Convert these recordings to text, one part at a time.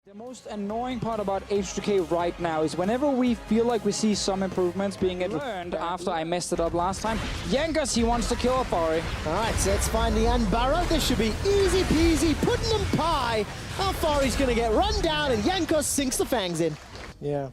The most annoying part about H2K right now is whenever we feel like we see some improvements being learned after I messed it up last time. Yankas, he wants to kill Alfari. All right, so let's find the unburrow. This should be easy peasy, pudding and pie. Alfari's going to get run down and Yankos sinks the fangs in. Yeah.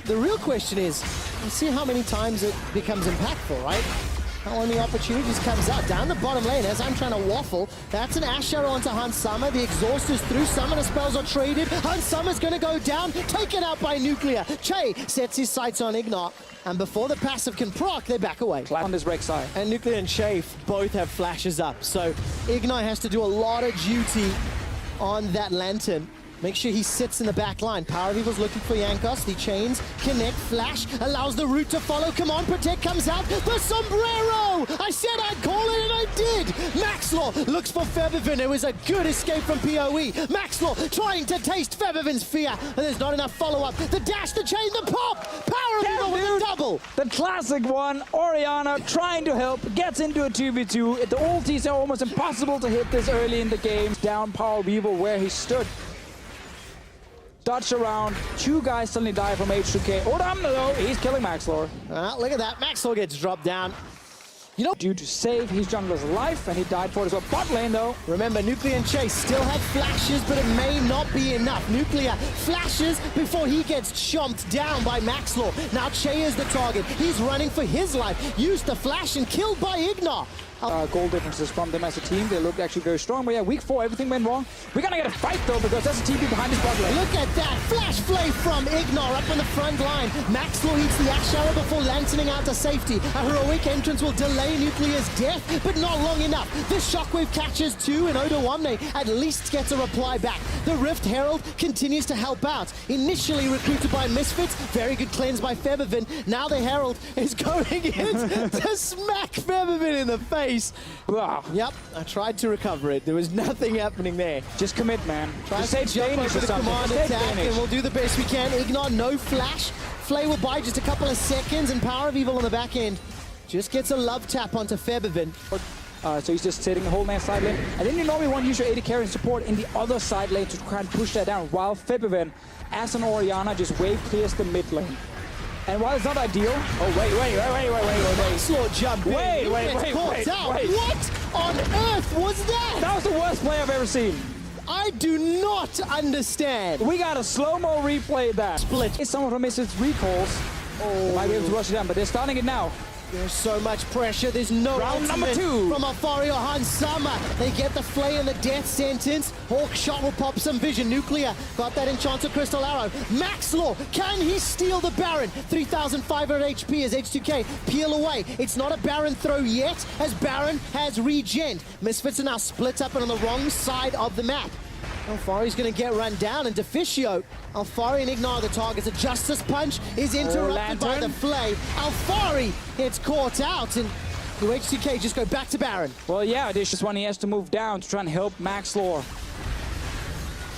The real question is, let's see how many times it becomes impactful, right? How when the opportunity just comes out down the bottom lane as I'm trying to waffle. That's an Ash Arrow onto Hans Summer. The exhaust is through. Summoner spells are traded. Hans Summer's going to go down, taken out by Nuclear. Che sets his sights on Ignat, and before the passive can proc, they back away. On this Rex side. And Nuclear and Che both have flashes up, so Ignite has to do a lot of duty on that Lantern. Make sure he sits in the back line. Power of Evil's looking for Yankos. The chains connect. Flash allows the root to follow. Come on, Protect comes out. The Sombrero! I said I'd call it and I did! Maxlaw looks for Feathervin. It was a good escape from PoE. Maxlaw trying to taste Feathervin's fear. And there's not enough follow-up. The dash, the chain, the pop! Power of Evil with a double! The classic one. Orianna trying to help. Gets into a 2v2. The ultis are almost impossible to hit this early in the game. Down Power of Evil where he stood. Dodge around, two guys suddenly die from H2K. Odamna though, he's killing Maxlaw. Look at that, Maxlaw gets dropped down. You know, due to save his jungler's life, and he died for it as well. Bot lane though. Remember, Nuclear and Chase still have flashes, but it may not be enough. Nuclear flashes before he gets chomped down by Maxlaw. Now Che is the target. He's running for his life. Used the flash and killed by Ignat. Goal differences from them as a team. They look actually very strong. But yeah, week 4, everything went wrong. We're gonna get a fight though, because there's a TP behind his bot lane. Look at that flash play from Ignat up in the front line. Maxlaw eats the Ash Arrow before lanterning out to safety. A heroic entrance will delay Nuclear's death, but not long enough. This shockwave catches 2 and Odawamne at least gets a reply back. The Rift Herald continues to help out. Initially recruited by Misfits, very good cleanse by Feathervin. Now the Herald is going in to smack Feathervin in the face. Wow. Yep, I tried to recover it. There was nothing happening there. Just commit, man. Try to jump over the command attack, and we'll do the best we can. Ignat, no flash. Flay will buy just a couple of seconds, and Power of Evil on the back end just gets a love tap onto Feathervin. So he's just sitting the whole man side lane. And then you normally want to use your AD carry and support in the other side lane to try and push that down, while Feathervin, as an Orianna, just wave clears the mid lane. And while it's not ideal... Oh, wait. Maxlaw jump in. Wait. What on earth was that? That was the worst play I've ever seen. I do not understand. We got a slow-mo replay that. Split. It's some of the Misfits recalls. Oh, they might be able to rush it down, but they're starting it now. There's so much pressure. There's no round number 2 from Alfari or Hans Summer. They get the flay and the death sentence. Hawk shot will pop some vision. Nuclear got that enchanted crystal arrow. Maxlaw, can he steal the Baron? 3,500 HP as H2K peel away. It's not a Baron throw yet, as Baron has regen. Misfits are now split up and on the wrong side of the map. Alfari's going to get run down, and Deficio, Alfari and Ignat are the targets. A Justice Punch is interrupted by the Flay. Alfari gets caught out, and the H2K just go back to Baron. Well, yeah, this is when he has to move down to try and help Maxlaw.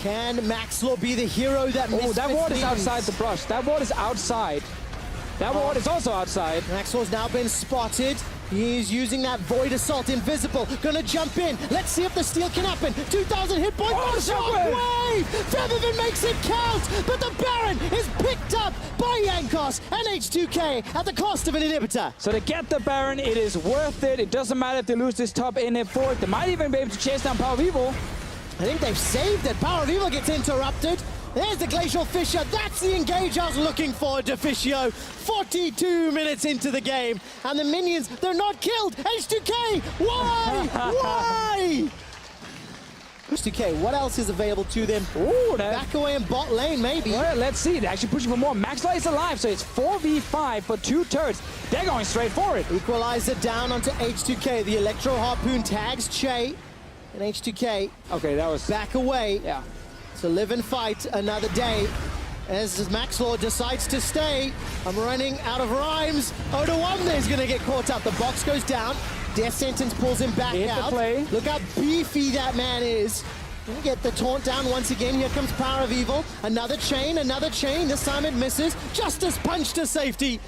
Can Maxlaw be the hero that Misfits that ward is needs? outside the brush. That ward is outside. That ward is also outside. Maxlaw's now been spotted. He's using that Void Assault, invisible. Gonna jump in. Let's see if the steal can happen. 2,000 hit points. Oh, shockwave! Feathervin makes it count, but the Baron is picked up by Yankos and H2K at the cost of an inhibitor. So to get the Baron, it is worth it. It doesn't matter if they lose this top inhib for it. They might even be able to chase down Power of Evil. I think they've saved it. Power of Evil gets interrupted. There's the Glacial Fissure. That's the engage I was looking for, Deficio. 42 minutes into the game, and the minions, they're not killed. H2K, why? Why? H2K, what else is available to them? Ooh, back away in bot lane, maybe. Well, let's see. They're actually pushing for more. Maxlaw is alive, so it's 4v5 for 2 turrets. They're going straight for it. Equalizer down onto H2K. The Electro Harpoon tags Che and H2K. Okay, that was... Back away. Yeah. To live and fight another day. As Maxlaw decides to stay. I'm running out of rhymes. Odawamne is going to get caught up. The box goes down. Death Sentence pulls him back out. Look how beefy that man is. Gonna get the taunt down once again. Here comes Power of Evil. Another chain. This time it misses. Justice Punch to safety.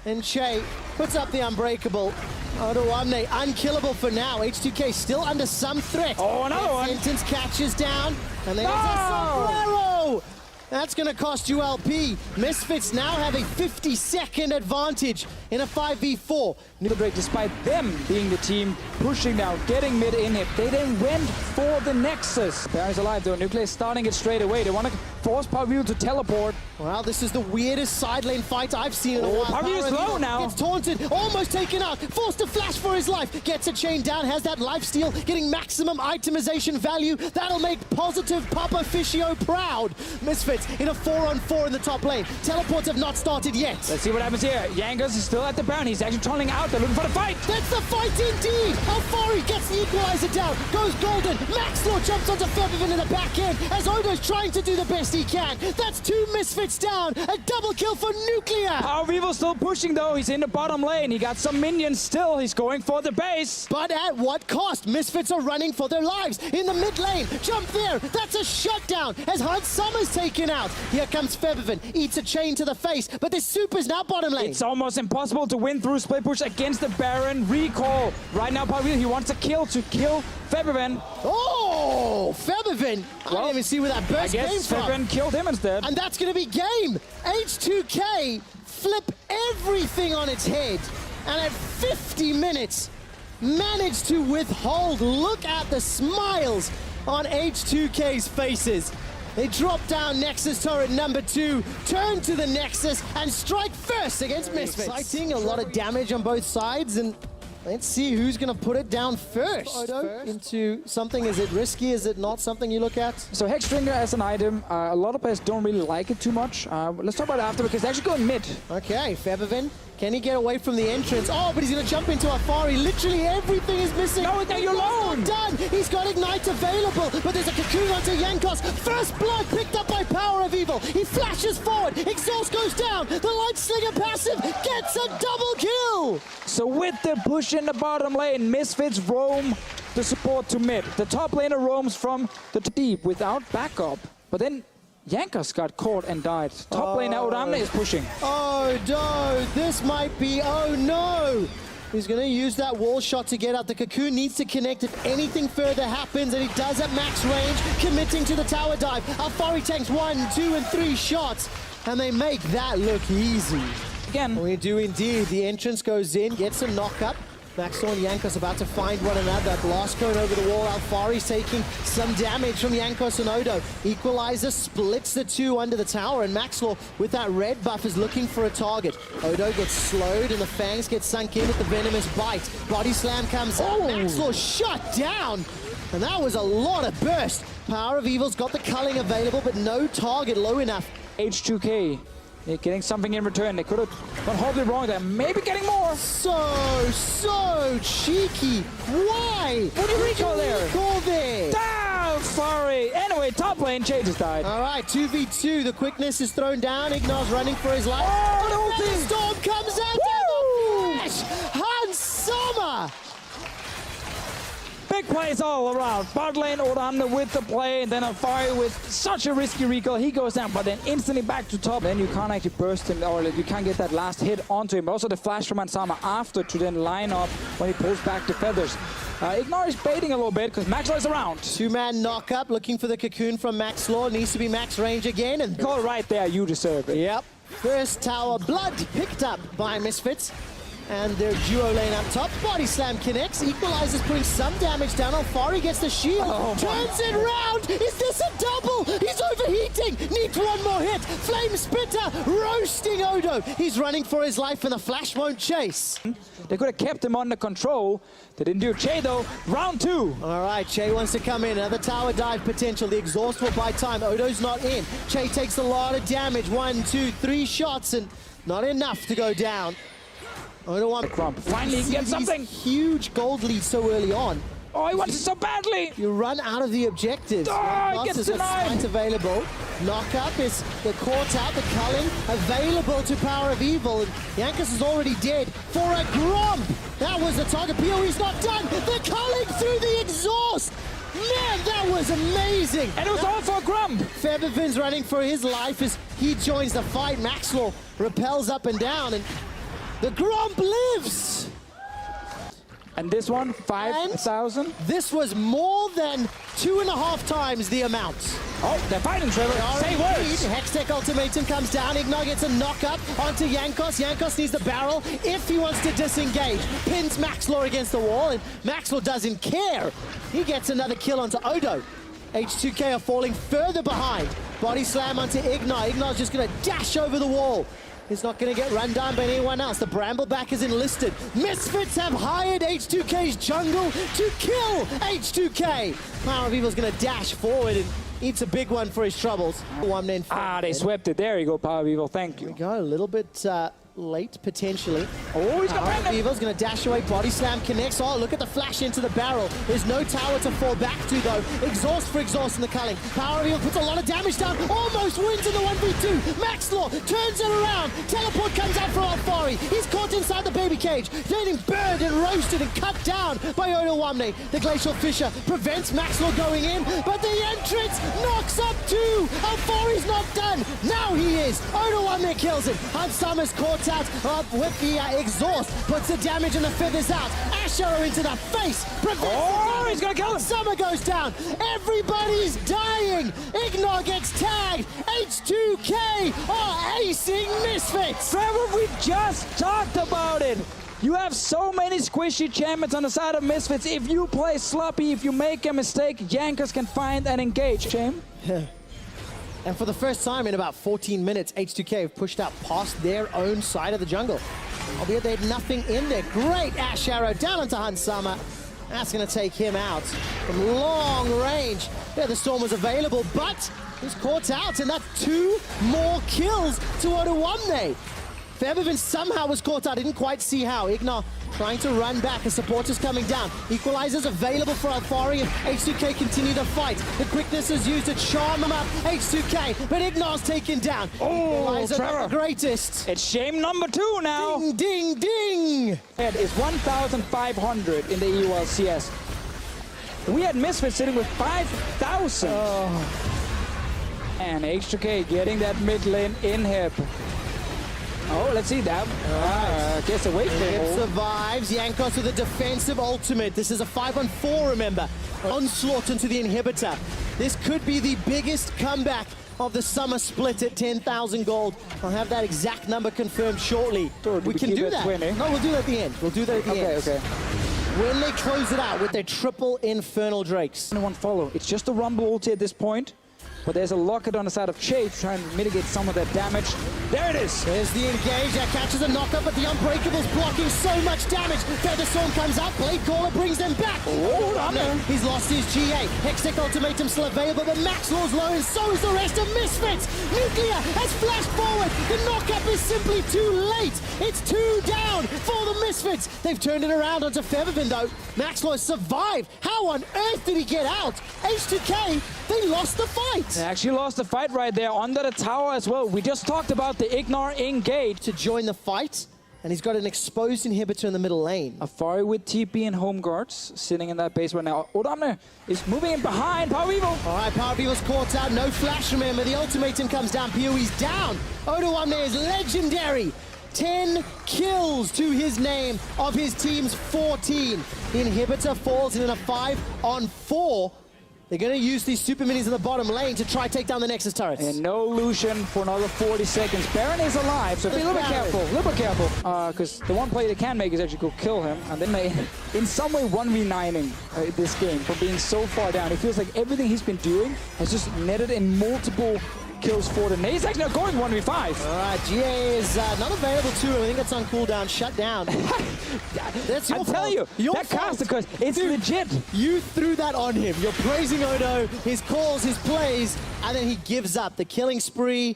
And Che puts up the Unbreakable. Odoamne, unkillable for now. H2K still under some threat. Oh, another one. Sentence catches down, and then it's a sombrero. That's going to cost you LP. Misfits now have a 50-second advantage in a 5v4. New break, despite them being the team pushing down, getting mid in it. They then went for the Nexus. Baron's alive though. Nuclear starting it straight away. They want to force Pavil to teleport. Well, this is the weirdest side lane fight I've seen in a while. Pavil's low now. Gets taunted, almost taken out, forced to flash for his life. Gets a chain down, has that life steal, getting maximum itemization value. That'll make positive Papa Fischio proud. Misfits in a 4-on-4 in the top lane. Teleports have not started yet. Let's see what happens here. Yangas is still at the Baron. He's actually tunneling out. They're looking for the fight. That's the fight indeed. Alfari gets the equalizer down. Goes golden. Maxlaw jumps onto Febiven in the back end as Odo's trying to do the best he can. That's 2 Misfits down. A double kill for Nuclear. Power Vivo still pushing though. He's in the bottom lane. He got some minions still. He's going for the base. But at what cost? Misfits are running for their lives in the mid lane. Jump there. That's a shutdown as Hunt Summer's taken out. Here comes Febiven. Eats a chain to the face, but the Super's now bottom lane. It's almost impossible to win through split push against the Baron. Recall. Right now, Pavil, he wants a kill to kill Febiven. Oh, Febiven. I didn't even see where that burst came from. I guess Febiven killed him instead. And that's going to be game. H2K flip everything on its head. And at 50 minutes, managed to withhold. Look at the smiles on H2K's faces. They drop down Nexus turret number 2, turn to the Nexus, and strike first against Misfits. Exciting, a lot of damage on both sides, and let's see who's going to put it down first. Odo into something. Is it risky? Is it not something you look at? So Hexdringer as an item, a lot of players don't really like it too much. Let's talk about it after because they're actually going mid. Okay, Febiven. Can he get away from the entrance? Oh, but he's going to jump into Alfari. Literally everything is missing. No, you're alone. Done. He's got Ignite available, but there's a cocoon onto Yankos. First blood picked up by Power of Evil. He flashes forward. Exhaust goes down. The Light Slinger passive gets a double kill. So with the push in the bottom lane, Misfits roam the support to mid. The top laner roams from the deep without backup. But then Yankas got caught and died. Top lane Odoamne is pushing. Oh no, this might be, oh no! He's going to use that wall shot to get out. The cocoon needs to connect if anything further happens, and he does at max range, committing to the tower dive. Alfari tanks 1, 2, and 3 shots, and they make that look easy. Again. We do indeed. The entrance goes in, gets a knock-up. Maxlaw and Yankos about to find one another. Blast cone over the wall. Alfari's taking some damage from Yankos and Odo. Equalizer splits the 2 under the tower, and Maxlaw with that red buff is looking for a target. Odo gets slowed and the fangs get sunk in with the venomous bite. Body slam comes out. Maxlaw shut down. And that was a lot of burst. Power of Evil's got the culling available, but no target low enough. H2K. They're getting something in return. They could have gone horribly wrong there. Maybe getting more. So cheeky. Why? What do you recall there? Recall there. Down, sorry. Anyway, top lane, Chase has died. All right, 2v2. The quickness is thrown down. Ignar's running for his life. Oh, the storm comes out. Woo! And the flash. Hans Sommer. Big plays all around. Bot lane, Odoamne with the play, and then a fire with such a risky recall. He goes down, but then instantly back to top. Then you can't actually burst him, or you can't get that last hit onto him. Also the flash from Ansama after to then line up when he pulls back the feathers. Ignar is baiting a little bit because Maxlaw is around. 2-man knock-up, looking for the cocoon from Maxlaw. Needs to be max range again. And call right there, you deserve it. Yep. First tower blood picked up by Misfits. And their duo lane up top. Body slam connects. Equalizer's putting some damage down. Alfari gets the shield. Turns it round. Is this a double? He's overheating. Needs one more hit. Flame Spitter roasting Odo. He's running for his life and the flash won't chase. They could have kept him under control. They didn't do it. Che though, round 2. All right, Che wants to come in. Another tower dive potential. The exhaust will buy time. Odo's not in. Che takes a lot of damage. 1, 2, 3 shots and not enough to go down. Odo on Crump. Finally, he can get something. Huge gold lead so early on. Oh, he wants it so badly. You run out of the objectives. Oh, gets denied. Available. Knock up is the caught out, the culling available to Power of Evil. And Yankas is already dead for a Gromp. That was the target. PoE's not done. The culling through the exhaust. Man, that was amazing. And it was all for Grump. Febiven's running for his life as he joins the fight. Maxlaw repels up and down, and the Gromp lives. And this one, 5,000. This was more than 2.5 times the amount. Oh, they're fighting, Trevor. Say words. Hextech Ultimatum comes down. Ignar gets a knock-up onto Jankos. Jankos needs the barrel if he wants to disengage. Pins Maxlor against the wall, and Maxlor doesn't care. He gets another kill onto Odo. H2K are falling further behind. Body slam onto Ignar. Ignar's just going to dash over the wall. He's not going to get run down by anyone else. The Brambleback is enlisted. Misfits have hired H2K's jungle to kill H2K. Power of Evil's going to dash forward and eats a big one for his troubles. They swept it. There you go, Power of Evil. Thank you. There we go. A little bit late, potentially. Oh, he's got Power of Brandon. Evil's going to dash away. Body slam connects. Oh, look at the flash into the barrel. There's no tower to fall back to, though. Exhaust for exhaust in the culling. Power of Evil puts a lot of damage down. Almost wins in the 1v2. Maxlor turns it around. Teleport comes out for Alfari. He's caught inside the baby cage. Getting burned and roasted and cut down by Odo Wamne. The Glacial Fisher prevents Maxlor going in, but the entrance knocks up two. Alfari's not done. Now he is. Odo Wamne kills him. Hunt Summers caught out with the exhaust. Puts the damage and the feathers out. Ash arrow into the face. Prevents he's gonna kill him. Summer goes down. Everybody's dying. Ignar gets tagged. H2K are acing Misfits. Trevor, we just talked about it. You have so many squishy champions on the side of Misfits. If you play sloppy, if you make a mistake, Jankos can find and engage. Shame. And for the first time in about 14 minutes, H2K have pushed out past their own side of the jungle. Albeit they had nothing in there. Great Ash Arrow down onto Hansama. That's going to take him out from long range. Yeah, the Storm was available, but he's caught out, and that's 2 more kills to Oduwamne. Febiven somehow was caught out. I didn't quite see how. Ignar trying to run back as supporters coming down. Equalizers available for Alfari, and H2K continue to fight. The quickness is used to charm him up, H2K, but Ignar's taken down. Oh, Trevor. Not the greatest. It's shame number 2 now. Ding, ding, ding. It is 1,500 in the EU LCS. We had Misfits sitting with 5,000. And H2K getting that mid lane in hip. Oh, let's see that. Gets away from Hip survives. Jankos with a defensive ultimate. This is a 5-on-4, remember. Onslaught into the inhibitor. This could be the biggest comeback of the summer split at 10,000 gold. I'll have that exact number confirmed shortly. We can do that. No, we'll do that at the end. We'll do that at the end. Okay. When they close it out with their triple Infernal Drakes. Only one follow. It's just a Rumble ulti at this point. But there's a locket on the side of Shade trying to mitigate some of that damage. There it is. There's the engage. That catches a knockup, but the Unbreakable's blocking so much damage. Feather Storm comes out. Blade Caller brings them back. He's lost his GA. Hextech Ultimatum still available, but Maxlor's low, and so is the rest of Misfits. Nuclear has flashed forward. The knockup is simply too late. It's 2 down for the Misfits. They've turned it around onto Feathervin, though. Maxlor survived. How on earth did he get out? H2K, they lost the fight. They actually lost the fight right there under the tower as well. We just talked about the Ignar engage. To join the fight, and he's got an exposed inhibitor in the middle lane. Alfari with TP and home guards sitting in that base right now. Odamne is moving in behind Power Evil. All right, Power Evil's caught out. No flash, remember. The ultimatum comes down. PoE's down. Oduwamne is legendary. 10 kills to his name of his team's 14. The inhibitor falls in a 5-on-4. They're going to use these super minis in the bottom lane to try take down the Nexus turrets. And no Lucian for another 40 seconds. Baron is alive, so be a little bit careful. Because the one play they can make is actually go kill him. And then they, in some way, 1v9ing this game for being so far down. It feels like everything he's been doing has just netted in multiple kills for them. He's actually not going 1v5. All right, GA is not available to him. I think that's on cooldown, shut down. That's your I'm fault. telling you, that caster curse, it's legit. You threw that on him. You're praising Odo, his calls, his plays, and then he gives up. The killing spree.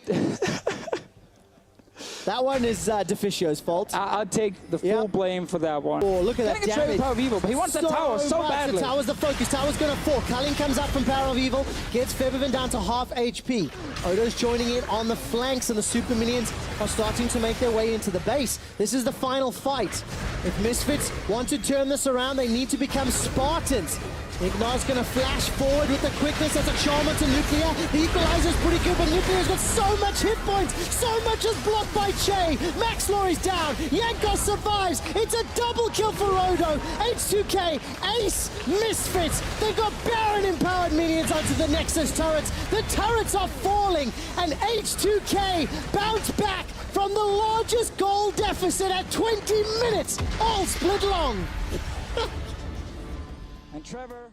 That one is Deficio's fault. I'll take the full blame for that one. Oh, look at that damage. Power of Evil, but he wants that tower so badly. The tower's the focus. Tower's going to fall. Culling comes up from Power of Evil, gets Feathervin down to half HP. Odo's joining in on the flanks, and the super minions are starting to make their way into the base. This is the final fight. If Misfits want to turn this around, they need to become Spartans. Ignar's gonna flash forward with the quickness as a charmer to Nuclear. The equalizer's pretty good, but Nuclear's got so much hit points. So much is blocked by Che. Maxlor is down. Yankos survives. It's a double kill for Rodo. H2K, Ace, Misfits. They've got Baron empowered minions onto the Nexus turrets. The turrets are falling, and H2K bounce back from the largest goal deficit at 20 minutes. All split long. And Trevor